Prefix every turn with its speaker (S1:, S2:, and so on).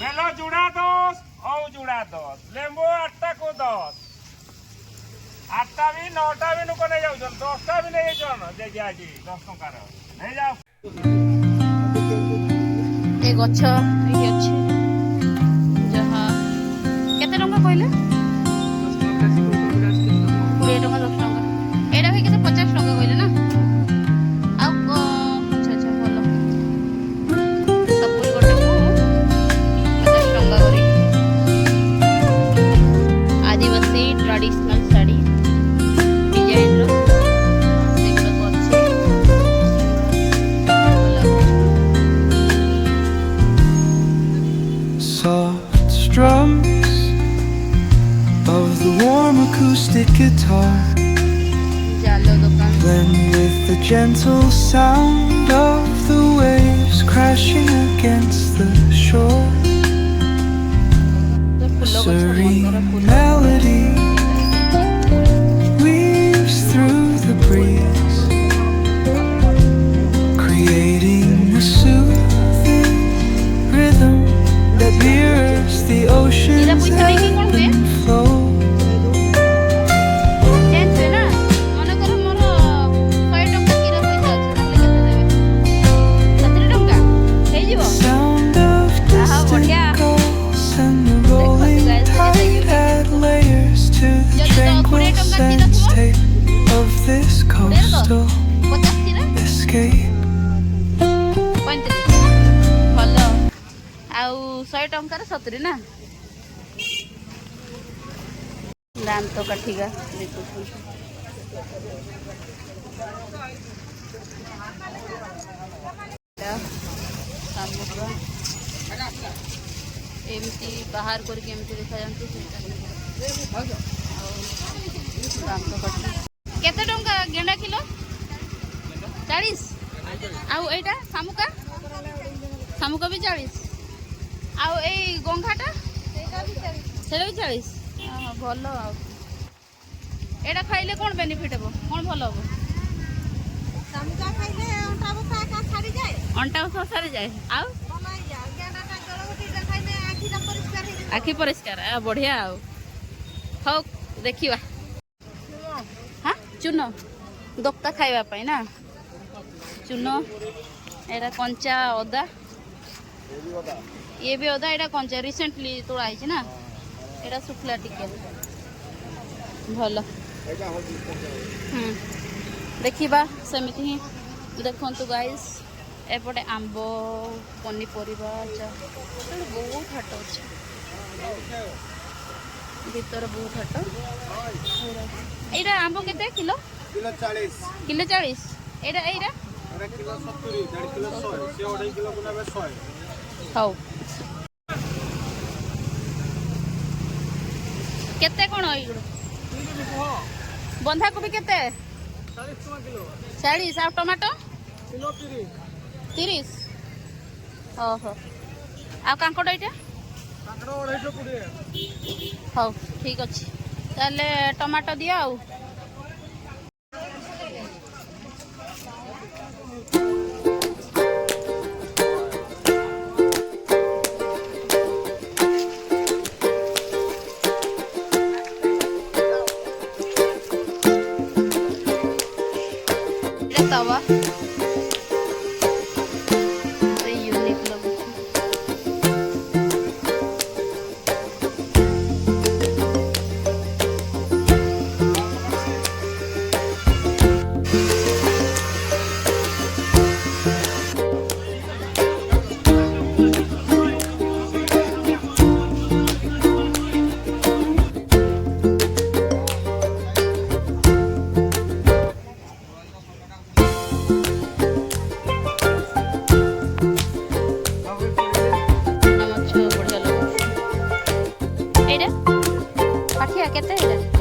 S1: बेलो जुड़ा 10 औ जुड़ा 10 लेंबू 8टा को 10 8टा भी 9टा भी नुको नहीं जाऊ 10टा भी नहीं जाऊ दे जा जी 10 टंका रो नहीं जाओ
S2: ए गछ एही अछि जहा केते टंका कहले 20 टंका 10 टंका एडा भाई केते 50 टंका कहले ना आ अच्छा अच्छा बोलो सपुरी गोटे को 50 टंका करी आदिवासी ट्रेडिशनल साड़ी डिजाइन रो सेगुलो करछि
S3: Soft strums of the warm acoustic guitar
S2: जालो दुकान
S3: blend with the gentle sound of the waves crashing against the shore. Serene melody weaves through the breeze, creating a soothing rhythm that mirrors the ocean's ebb and flow.
S2: Change है ना मन कर मोर 100 टंका किरा पैसा अछि ताले केते देबे 70 टंका हे जीवो
S3: Sound of
S2: बढ़िया।
S3: distant gulls and the rolling tide add layers to the tranquil state of this coastal
S2: 50 किरा
S3: escape.
S2: 35 भलो आउ 100 टंका रे 70 ना दाम तो काठीगा देखो समुद्र एमती बाहर करके एमती देखा जाती दाम तो काठी केते टंका गेंडा किलो 40 आउ एटा सामुका सामुका भी 40 आउ ए गंघाटा सेटा भी 40 भल एटा खाइले कौन बेनिफिट हे कौन भल हे
S4: सामुका खाइले अंटा बसा का छाड़ी जाए
S2: अंटा ससारे जाए आउ
S4: बनाई जा गेंडाटा गलगटी खाइले आखिटा परिष्कार हे
S2: आखि परिष्कार बढ़िया आउ हौ देखिवा हाँ चून दोक्ता खाइबा पाई ना चून एटा कंचा अदा ये भी अदा एटा कंचा रिसेंटली तोड़ा है ना एटा सुखला टिके भल देखिबा सेमिति ही देखंतु गाइस एपटे आंब पनीपरिबा बहुत हाट अच्छे भीतर बहुत हाट एटा आंब केते किलो
S1: किलो 40
S2: किलो 40 एटा एटा
S1: अरे किलो 70 1.5 किलो 100 से 2.5 किलो गुना 100
S2: हौ केते कोन एगुड़ बंधा कोबी केते
S1: 40 टका किलो
S2: 40 आ टमाटो
S1: किलो
S2: 30 ओहो आ कांकोड़ एटा
S1: काकड़ो 220
S2: हौ ठीक अछि ताले टमाटो दिया आउ तवा यूनिक लगुच बढ़िया लगुच एटा पाठिया केते एटा